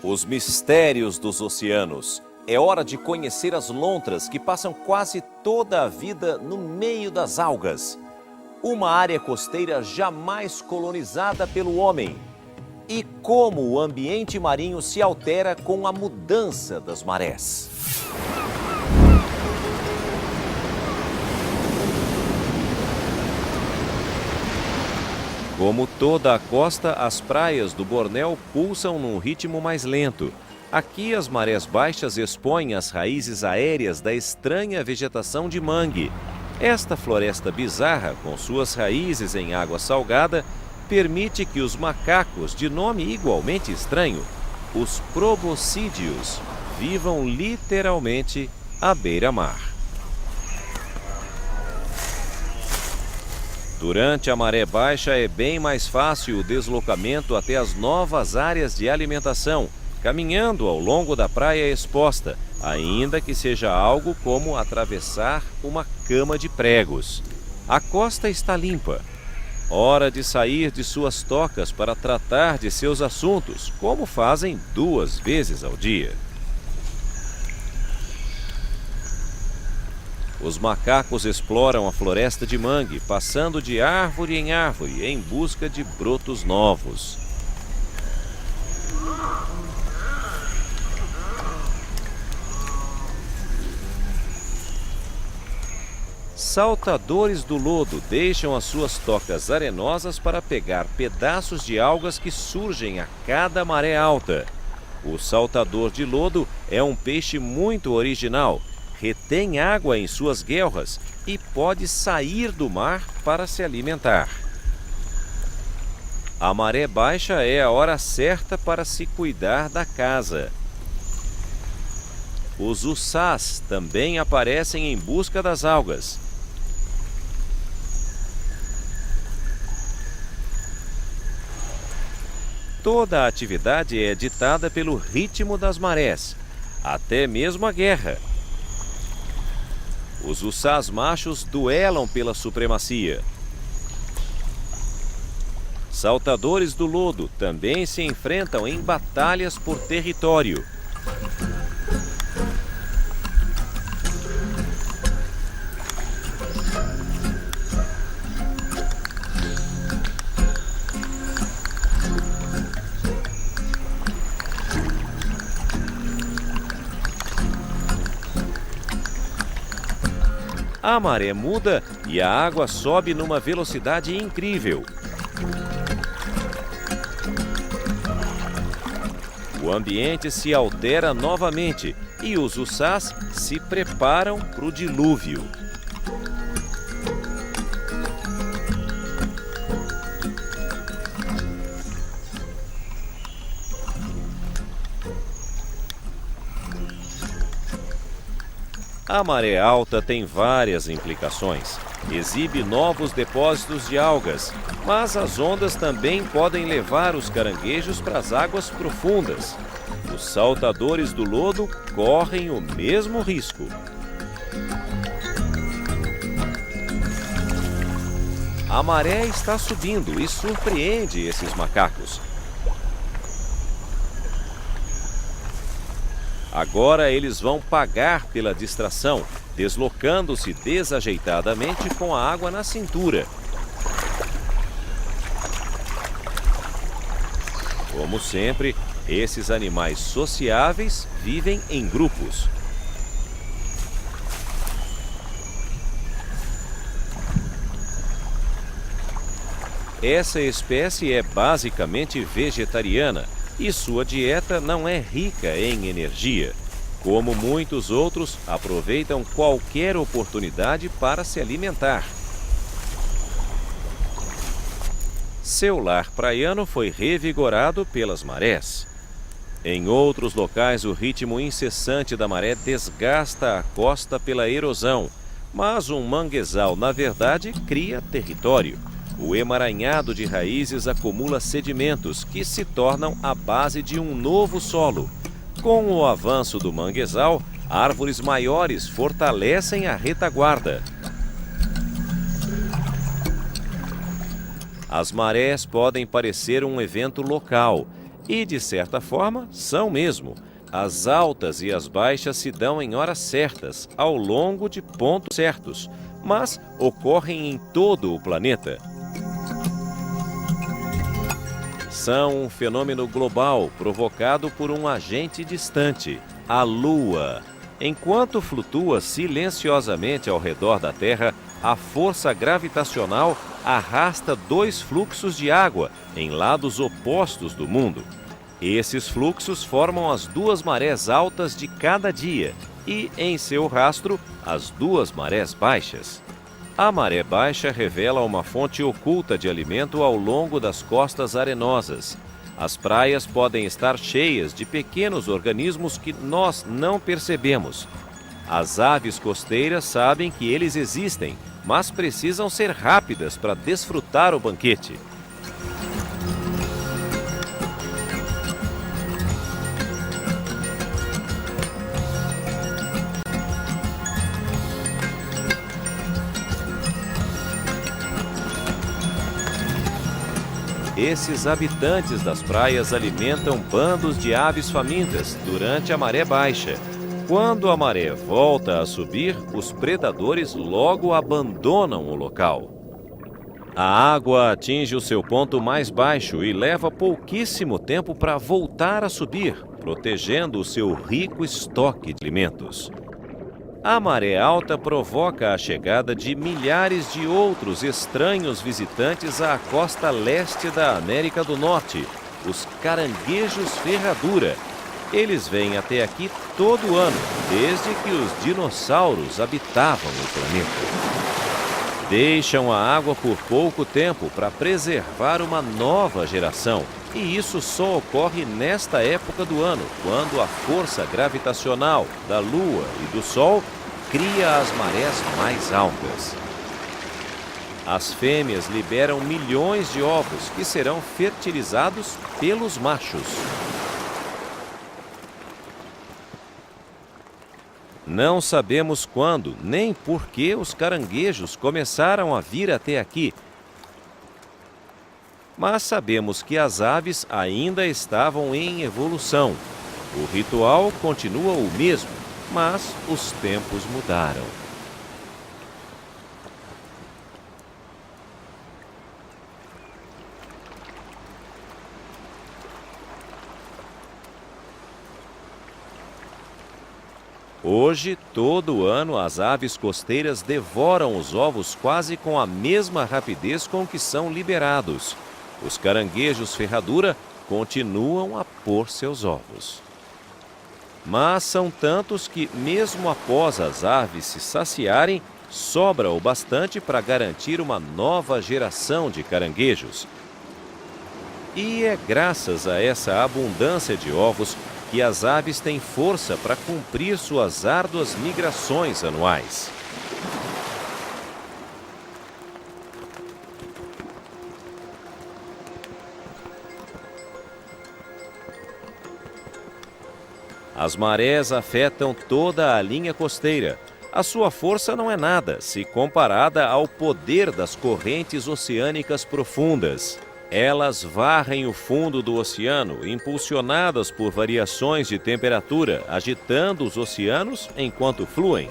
Os mistérios dos oceanos. É hora de conhecer as lontras que passam quase toda a vida no meio das algas. Uma área costeira jamais colonizada pelo homem. E como o ambiente marinho se altera com a mudança das marés. Como toda a costa, as praias do Bornéu pulsam num ritmo mais lento. Aqui, as marés baixas expõem as raízes aéreas da estranha vegetação de mangue. Esta floresta bizarra, com suas raízes em água salgada, permite que os macacos, de nome igualmente estranho, os proboscídeos, vivam literalmente à beira-mar. Durante a maré baixa é bem mais fácil o deslocamento até as novas áreas de alimentação, caminhando ao longo da praia exposta, ainda que seja algo como atravessar uma cama de pregos. A costa está limpa. Hora de sair de suas tocas para tratar de seus assuntos, como fazem 2 vezes ao dia. Os macacos exploram a floresta de mangue, passando de árvore em árvore em busca de brotos novos. Saltadores do lodo deixam as suas tocas arenosas para pegar pedaços de algas que surgem a cada maré alta. O saltador de lodo é um peixe muito original. Retém água em suas guelras e pode sair do mar para se alimentar. A maré baixa é a hora certa para se cuidar da casa. Os uçás também aparecem em busca das algas. Toda a atividade é ditada pelo ritmo das marés, até mesmo a guerra. Os uçás machos duelam pela supremacia. Saltadores do lodo também se enfrentam em batalhas por território. A maré muda e a água sobe numa velocidade incrível. O ambiente se altera novamente e os uçás se preparam para o dilúvio. A maré alta tem várias implicações. Exibe novos depósitos de algas, mas as ondas também podem levar os caranguejos para as águas profundas. Os saltadores do lodo correm o mesmo risco. A maré está subindo e surpreende esses macacos. Agora eles vão pagar pela distração, deslocando-se desajeitadamente com a água na cintura. Como sempre, esses animais sociáveis vivem em grupos. Essa espécie é basicamente vegetariana. E sua dieta não é rica em energia. Como muitos outros, aproveitam qualquer oportunidade para se alimentar. Seu lar praiano foi revigorado pelas marés. Em outros locais, o ritmo incessante da maré desgasta a costa pela erosão, mas um manguezal, na verdade, cria território. O emaranhado de raízes acumula sedimentos que se tornam a base de um novo solo. Com o avanço do manguezal, árvores maiores fortalecem a retaguarda. As marés podem parecer um evento local. E, de certa forma, são mesmo. As altas e as baixas se dão em horas certas, ao longo de pontos certos, mas ocorrem em todo o planeta. São um fenômeno global provocado por um agente distante, a Lua. Enquanto flutua silenciosamente ao redor da Terra, a força gravitacional arrasta dois fluxos de água em lados opostos do mundo. Esses fluxos formam as duas marés altas de cada dia e, em seu rastro, as duas marés baixas. A maré baixa revela uma fonte oculta de alimento ao longo das costas arenosas. As praias podem estar cheias de pequenos organismos que nós não percebemos. As aves costeiras sabem que eles existem, mas precisam ser rápidas para desfrutar o banquete. Esses habitantes das praias alimentam bandos de aves famintas durante a maré baixa. Quando a maré volta a subir, os predadores logo abandonam o local. A água atinge o seu ponto mais baixo e leva pouquíssimo tempo para voltar a subir, protegendo o seu rico estoque de alimentos. A maré alta provoca a chegada de milhares de outros estranhos visitantes à costa leste da América do Norte, os caranguejos ferradura. Eles vêm até aqui todo ano, desde que os dinossauros habitavam o planeta. Deixam a água por pouco tempo para preservar uma nova geração. E isso só ocorre nesta época do ano, quando a força gravitacional da Lua e do Sol cria as marés mais altas. As fêmeas liberam milhões de ovos que serão fertilizados pelos machos. Não sabemos quando nem por que os caranguejos começaram a vir até aqui, mas sabemos que as aves ainda estavam em evolução. O ritual continua o mesmo, mas os tempos mudaram. Hoje, todo ano, as aves costeiras devoram os ovos quase com a mesma rapidez com que são liberados. Os caranguejos ferradura continuam a pôr seus ovos. Mas são tantos que, mesmo após as aves se saciarem, sobra o bastante para garantir uma nova geração de caranguejos. E é graças a essa abundância de ovos que as aves têm força para cumprir suas árduas migrações anuais. As marés afetam toda a linha costeira. A sua força não é nada se comparada ao poder das correntes oceânicas profundas. Elas varrem o fundo do oceano, impulsionadas por variações de temperatura, agitando os oceanos enquanto fluem.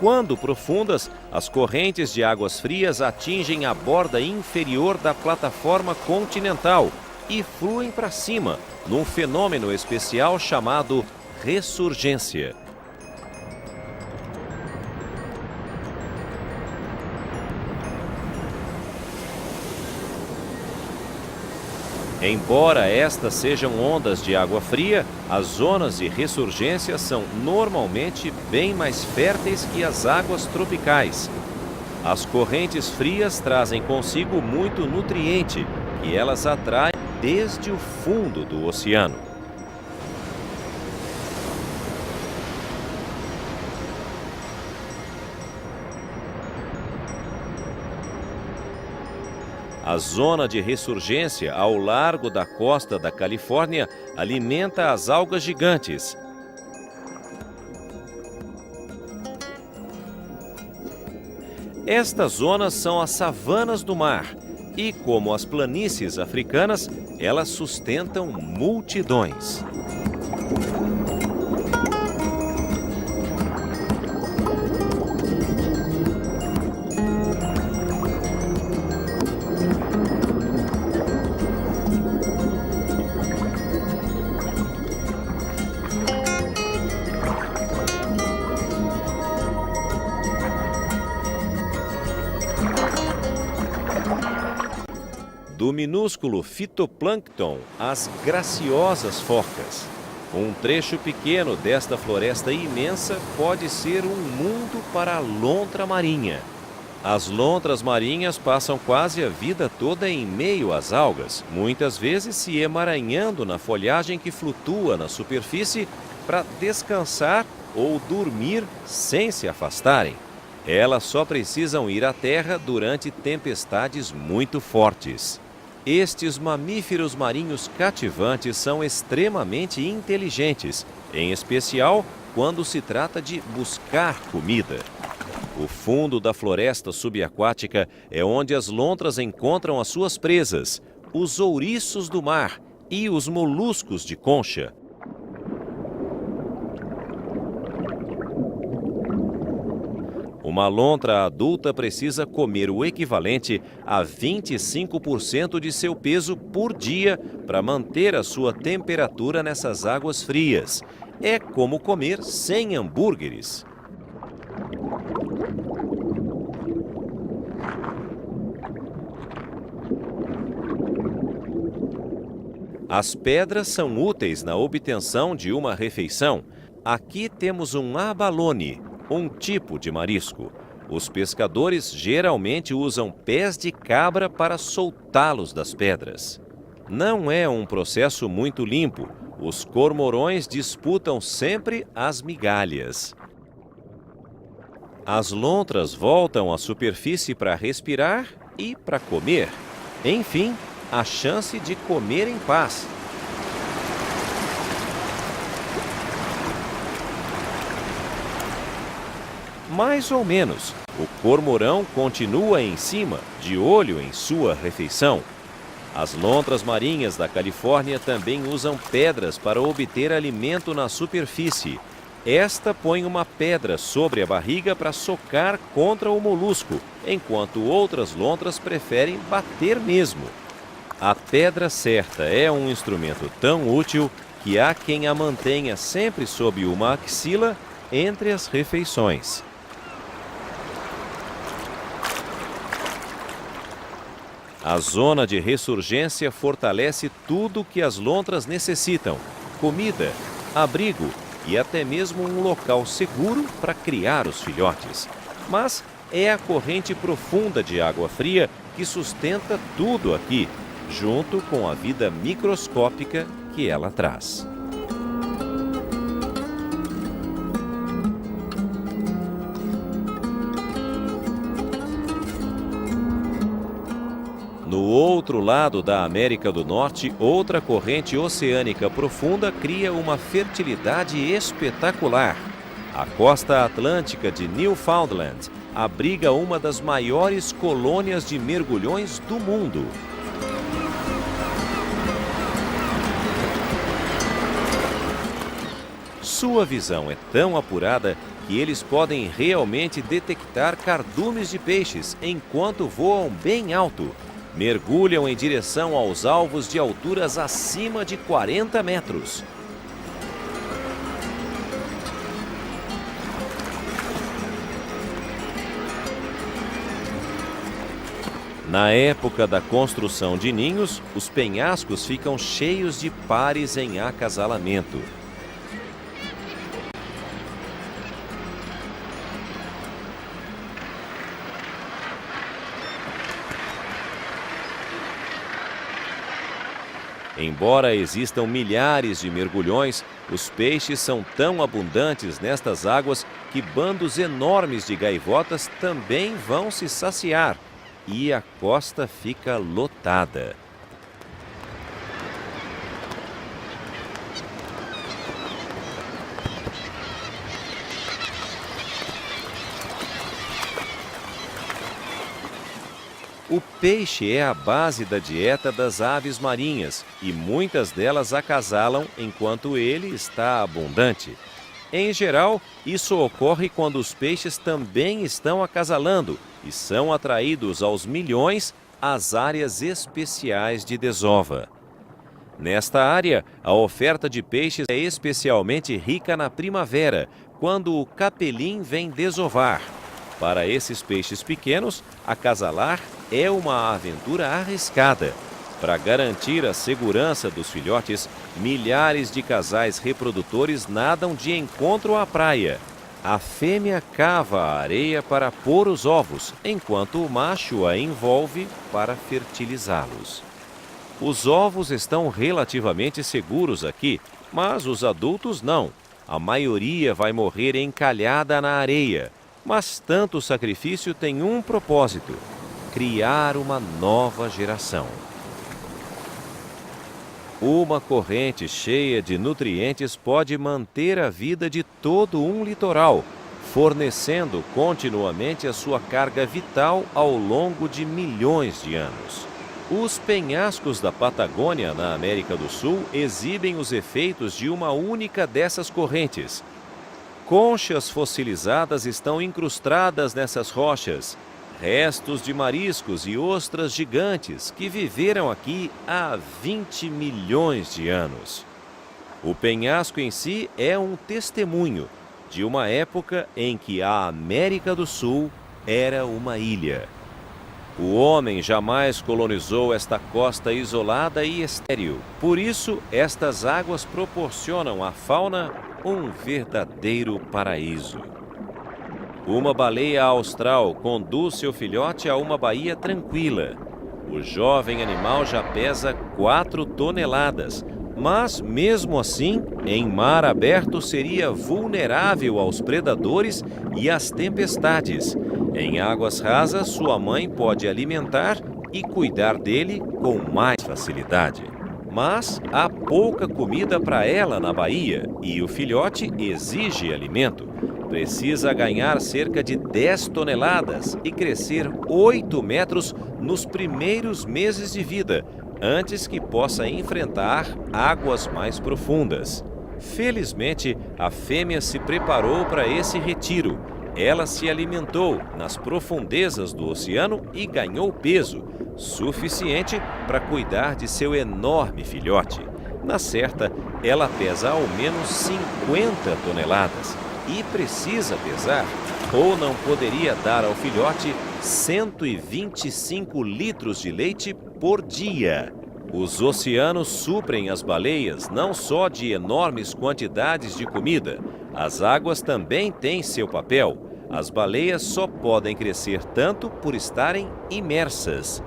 Quando profundas, as correntes de águas frias atingem a borda inferior da plataforma continental e fluem para cima, num fenômeno especial chamado ressurgência. Embora estas sejam ondas de água fria, as zonas de ressurgência são normalmente bem mais férteis que as águas tropicais. As correntes frias trazem consigo muito nutriente, que elas atraem desde o fundo do oceano. A zona de ressurgência ao largo da costa da Califórnia alimenta as algas gigantes. Estas zonas são as savanas do mar. E como as planícies africanas, elas sustentam multidões. Do minúsculo fitoplâncton às graciosas focas. Um trecho pequeno desta floresta imensa pode ser um mundo para a lontra marinha. As lontras marinhas passam quase a vida toda em meio às algas, muitas vezes se emaranhando na folhagem que flutua na superfície para descansar ou dormir sem se afastarem. Elas só precisam ir à terra durante tempestades muito fortes. Estes mamíferos marinhos cativantes são extremamente inteligentes, em especial quando se trata de buscar comida. O fundo da floresta subaquática é onde as lontras encontram as suas presas, os ouriços do mar e os moluscos de concha. Uma lontra adulta precisa comer o equivalente a 25% de seu peso por dia para manter a sua temperatura nessas águas frias. É como comer 100 hambúrgueres. As pedras são úteis na obtenção de uma refeição. Aqui temos um abalone, um tipo de marisco. Os pescadores geralmente usam pés de cabra para soltá-los das pedras. Não é um processo muito limpo. Os cormorões disputam sempre as migalhas. As lontras voltam à superfície para respirar e para comer. Enfim, a chance de comer em paz. Mais ou menos. O cormorão continua em cima, de olho em sua refeição. As lontras marinhas da Califórnia também usam pedras para obter alimento na superfície. Esta põe uma pedra sobre a barriga para socar contra o molusco, enquanto outras lontras preferem bater mesmo. A pedra certa é um instrumento tão útil que há quem a mantenha sempre sob uma axila entre as refeições. A zona de ressurgência fortalece tudo o que as lontras necessitam: comida, abrigo e até mesmo um local seguro para criar os filhotes. Mas é a corrente profunda de água fria que sustenta tudo aqui, junto com a vida microscópica que ela traz. No outro lado da América do Norte, outra corrente oceânica profunda cria uma fertilidade espetacular. A costa atlântica de Newfoundland abriga uma das maiores colônias de mergulhões do mundo. Sua visão é tão apurada que eles podem realmente detectar cardumes de peixes enquanto voam bem alto. Mergulham em direção aos alvos de alturas acima de 40 metros. Na época da construção de ninhos, os penhascos ficam cheios de pares em acasalamento. Embora existam milhares de mergulhões, os peixes são tão abundantes nestas águas que bandos enormes de gaivotas também vão se saciar e a costa fica lotada. O peixe é a base da dieta das aves marinhas e muitas delas acasalam enquanto ele está abundante. Em geral, isso ocorre quando os peixes também estão acasalando e são atraídos aos milhões às áreas especiais de desova. Nesta área, a oferta de peixes é especialmente rica na primavera, quando o capelim vem desovar. Para esses peixes pequenos, acasalar é uma aventura arriscada. Para garantir a segurança dos filhotes, milhares de casais reprodutores nadam de encontro à praia. A fêmea cava a areia para pôr os ovos, enquanto o macho a envolve para fertilizá-los. Os ovos estão relativamente seguros aqui, mas os adultos não. A maioria vai morrer encalhada na areia. Mas tanto sacrifício tem um propósito: criar uma nova geração. Uma corrente cheia de nutrientes pode manter a vida de todo um litoral, fornecendo continuamente a sua carga vital ao longo de milhões de anos. Os penhascos da Patagônia, na América do Sul, exibem os efeitos de uma única dessas correntes. Conchas fossilizadas estão incrustadas nessas rochas, restos de mariscos e ostras gigantes que viveram aqui há 20 milhões de anos. O penhasco em si é um testemunho de uma época em que a América do Sul era uma ilha. O homem jamais colonizou esta costa isolada e estéril. Por isso, estas águas proporcionam à fauna um verdadeiro paraíso. Uma baleia austral conduz seu filhote a uma baía tranquila. O jovem animal já pesa 4 toneladas, mas mesmo assim, em mar aberto seria vulnerável aos predadores e às tempestades. Em águas rasas, sua mãe pode alimentar e cuidar dele com mais facilidade. Mas há pouca comida para ela na baía e o filhote exige alimento. Precisa ganhar cerca de 10 toneladas e crescer 8 metros nos primeiros meses de vida, antes que possa enfrentar águas mais profundas. Felizmente, a fêmea se preparou para esse retiro. Ela se alimentou nas profundezas do oceano e ganhou peso, suficiente para cuidar de seu enorme filhote. Na certa, ela pesa ao menos 50 toneladas e precisa pesar, ou não poderia dar ao filhote 125 litros de leite por dia. Os oceanos suprem as baleias não só de enormes quantidades de comida, as águas também têm seu papel. As baleias só podem crescer tanto por estarem imersas.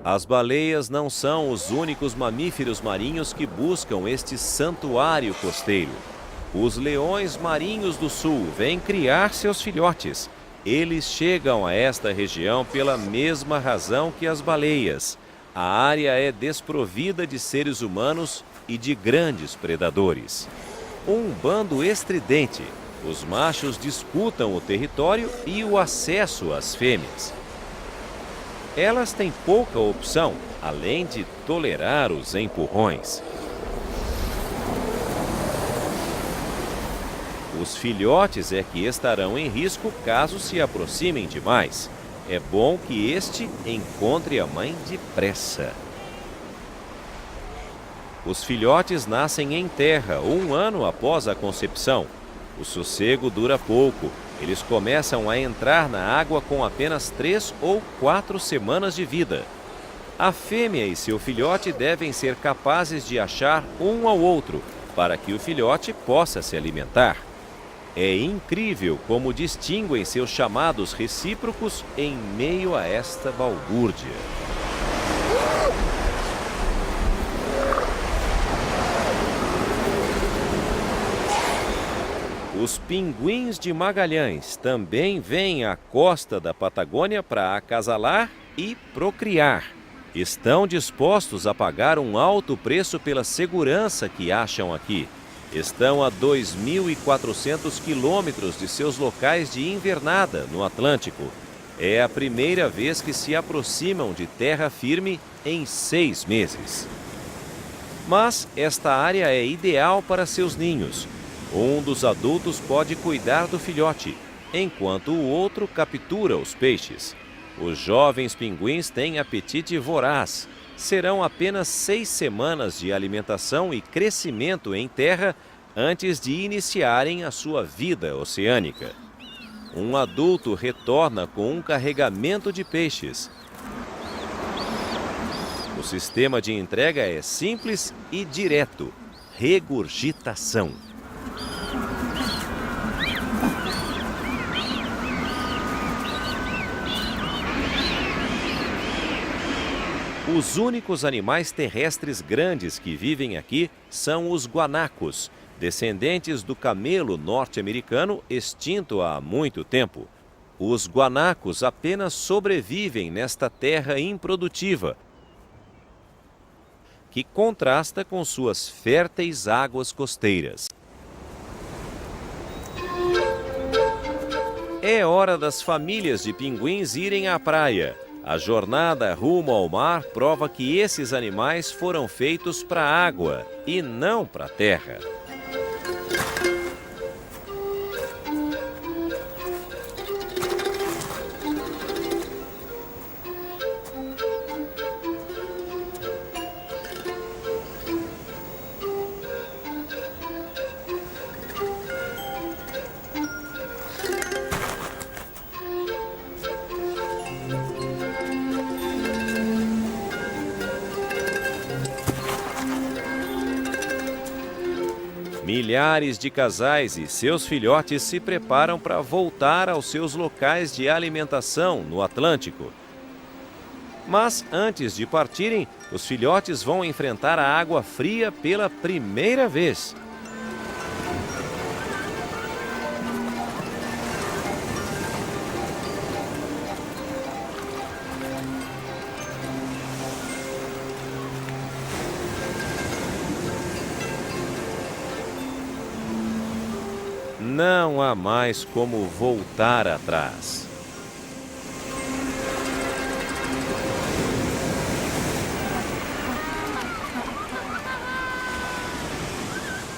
As baleias não são os únicos mamíferos marinhos que buscam este santuário costeiro. Os leões marinhos do sul vêm criar seus filhotes. Eles chegam a esta região pela mesma razão que as baleias. A área é desprovida de seres humanos e de grandes predadores. Um bando estridente. Os machos disputam o território e o acesso às fêmeas. Elas têm pouca opção, além de tolerar os empurrões. Os filhotes é que estarão em risco caso se aproximem demais. É bom que este encontre a mãe depressa. Os filhotes nascem em terra 1 ano após a concepção. O sossego dura pouco. Eles começam a entrar na água com apenas 3 ou 4 semanas de vida. A fêmea e seu filhote devem ser capazes de achar um ao outro para que o filhote possa se alimentar. É incrível como distinguem seus chamados recíprocos em meio a esta balbúrdia. Os pinguins de Magalhães também vêm à costa da Patagônia para acasalar e procriar. Estão dispostos a pagar um alto preço pela segurança que acham aqui. Estão a 2.400 quilômetros de seus locais de invernada no Atlântico É a primeira vez que se aproximam de terra firme em 6 meses. Mas esta área é ideal para seus ninhos. Um dos adultos pode cuidar do filhote, enquanto o outro captura os peixes. Os jovens pinguins têm apetite voraz. Serão apenas 6 semanas de alimentação e crescimento em terra antes de iniciarem a sua vida oceânica. Um adulto retorna com um carregamento de peixes. O sistema de entrega é simples e direto: regurgitação. Os únicos animais terrestres grandes que vivem aqui são os guanacos, descendentes do camelo norte-americano extinto há muito tempo. Os guanacos apenas sobrevivem nesta terra improdutiva, que contrasta com suas férteis águas costeiras. É hora das famílias de pinguins irem à praia. A jornada rumo ao mar prova que esses animais foram feitos para a água e não para a terra. Milhares de casais e seus filhotes se preparam para voltar aos seus locais de alimentação no Atlântico. Mas antes de partirem, os filhotes vão enfrentar a água fria pela primeira vez. Não há mais como voltar atrás.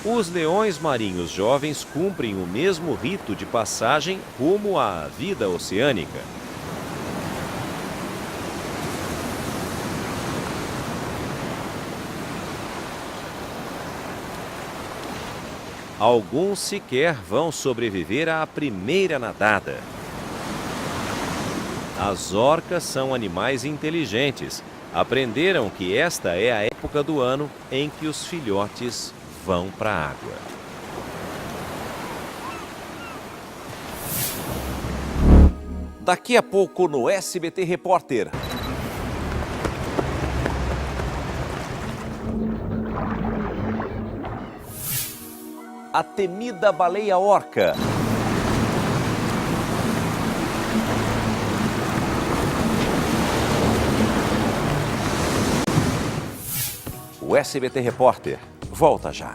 Os leões marinhos jovens cumprem o mesmo rito de passagem rumo à vida oceânica. Alguns sequer vão sobreviver à primeira nadada. As orcas são animais inteligentes. Aprenderam que esta é a época do ano em que os filhotes vão para a água. Daqui a pouco no SBT Repórter. A temida baleia orca. O SBT Repórter volta já.